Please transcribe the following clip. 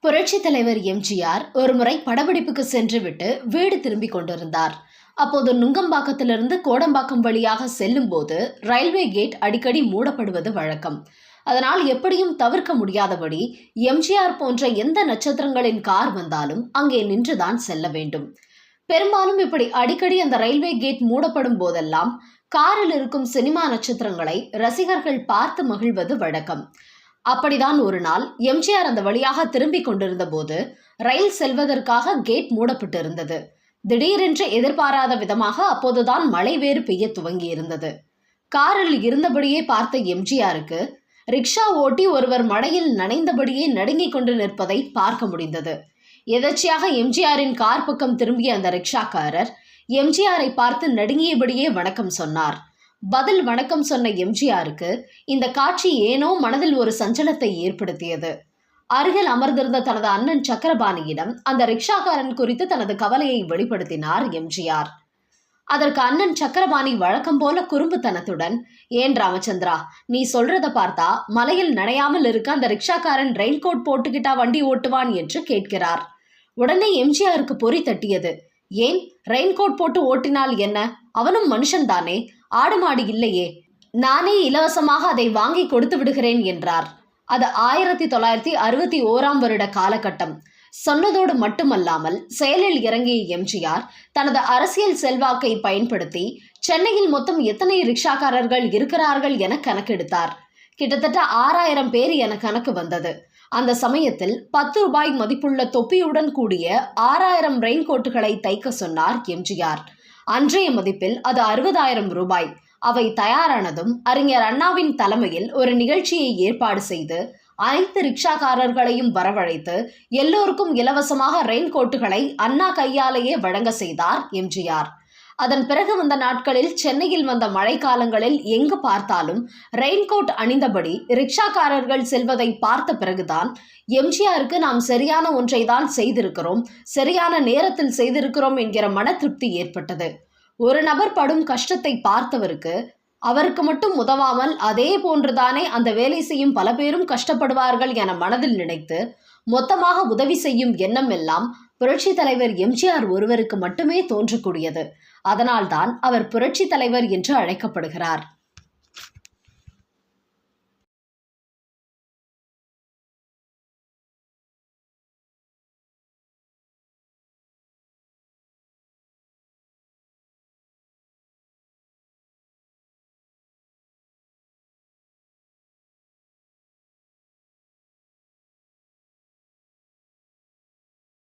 புரட்சி தலைவர் எம்ஜிஆர் ஒருமுறை படப்பிடிப்புக்கு சென்றுவிட்டு வீடு திரும்பி கொண்டிருந்தார். அப்போது நுங்கம்பாக்கத்திலிருந்து கோடம்பாக்கம் வழியாக செல்லும் போது ரயில்வே கேட் அடிக்கடி மூடப்படுவது வழக்கம். அதனால் எப்படியும் தவிர்க்க முடியாதபடி எம்ஜிஆர் போன்ற எந்த நட்சத்திரங்களின் கார் வந்தாலும் அங்கே நின்றுதான் செல்ல வேண்டும். பெரும்பாலும் இப்படி அடிக்கடி அந்த ரயில்வே கேட் மூடப்படும் போதெல்லாம் காரில் இருக்கும் சினிமா நட்சத்திரங்களை ரசிகர்கள் பார்த்து மகிழ்வது வழக்கம். அப்படிதான் ஒரு நாள் எம்ஜிஆர் அந்த வழியாக திரும்பிக் கொண்டிருந்த போது ரயில் செல்வதற்காக கேட் மூடப்பட்டு இருந்தது. திடீரென்று எதிர்பாராத விதமாக அப்போதுதான் மழை வேறு பெய்ய துவங்கி இருந்தது. காரில் இருந்தபடியே பார்த்த எம்ஜிஆருக்கு ரிக்ஷா ஓட்டி ஒருவர் மழையில் நனைந்தபடியே நடுங்கிக் கொண்டு நிற்பதை பார்க்க முடிந்தது. எதர்ச்சியாக எம்ஜிஆரின் கார் பக்கம் திரும்பிய அந்த ரிக்ஷாக்காரர் எம்ஜிஆரை பார்த்து நடுங்கியபடியே வணக்கம் சொன்னார். பதில் வணக்கம் சொன்ன எம்ஜிஆருக்கு இந்த காட்சி ஏனோ மனதில் ஒரு சஞ்சலத்தை ஏற்படுத்தியது. அருகில் அமர்ந்திருந்த தனது அண்ணன் சக்கரபாணியிடம் அந்த ரிக்ஷாக்காரன் குறித்து தனது கவலையை வெளிப்படுத்தினார் எம்ஜிஆர். அதற்கு அண்ணன் சக்கரபாணி வழக்கம் போல குறும்புத்தனத்துடன், ஏன் ராமச்சந்திரா, நீ சொல்றத பார்த்தா மலையில் நனையாமல் இருக்க அந்த ரிக்ஷாக்காரன் ரெயின்கோட் போட்டுக்கிட்டா வண்டி ஓட்டுவான் என்று கேட்கிறார். உடனே எம்ஜிஆருக்கு பொறி தட்டியது. ஏன் ரெயின்கோட் போட்டு ஓட்டினால் என்ன, அவனும் மனுஷன்தானே, ஆடு மாடு இல்லையே, நானே இலவசமாக அதை வாங்கி கொடுத்து விடுகிறேன் என்றார். அது 1961 வருட காலகட்டம். சொன்னதோடு மட்டுமல்லாமல் செயலில் இறங்கிய எம்ஜிஆர் தனது அரசியல் செல்வாக்கை பயன்படுத்தி சென்னையில் மொத்தம் எத்தனை ரிக்ஷாக்காரர்கள் இருக்கிறார்கள் என கணக்கெடுத்தார். கிட்டத்தட்ட 6000 பேர் என கணக்கு வந்தது. அந்த சமயத்தில் 10 ரூபாய் மதிப்புள்ள தொப்பியுடன் கூடிய 6000 ரெயின்கோட்டுகளை தைக்க சொன்னார் எம்ஜிஆர். அன்றைய மதிப்பில் அது 60,000 ரூபாய். அவை தயாரானதும் அறிஞர் அண்ணாவின் தலைமையில் ஒரு நிகழ்ச்சியை ஏற்பாடு செய்து அனைத்து ரிக்ஷாக்காரர்களையும் வரவழைத்து எல்லோருக்கும் இலவசமாக ரெயின்கோட்டுகளை அண்ணா கையாலேயே வழங்க செய்தார் எம்ஜிஆர். அதன் பிறகு வந்த நாட்களில் சென்னையில் வந்த மழைக்காலங்களில் எங்கு பார்த்தாலும் ரெயின்கோட் அணிந்தபடி ரிக்ஷாக்காரர்கள் செல்வதை பார்த்த பிறகுதான் எம்ஜிஆருக்கு நாம் சரியான ஒன்றை தான் செய்திருக்கிறோம், சரியான நேரத்தில் செய்திருக்கிறோம் என்கிற மன திருப்தி ஏற்பட்டது. ஒரு நபர் படும் கஷ்டத்தை பார்த்தவருக்கு அவருக்கு மட்டும் உதவாமல் அதே போன்றுதானே அந்த வேலை செய்யும் பல பேரும் கஷ்டப்படுவார்கள் என மனதில் நினைத்து மொத்தமாக உதவி செய்யும் எண்ணம் எல்லாம் புரட்சி தலைவர் எம்ஜிஆர் ஒருவருக்கு மட்டுமே தோன்றக்கூடியது. அதனால்தான் அவர் புரட்சி தலைவர் என்று அழைக்கப்படுகிறார்.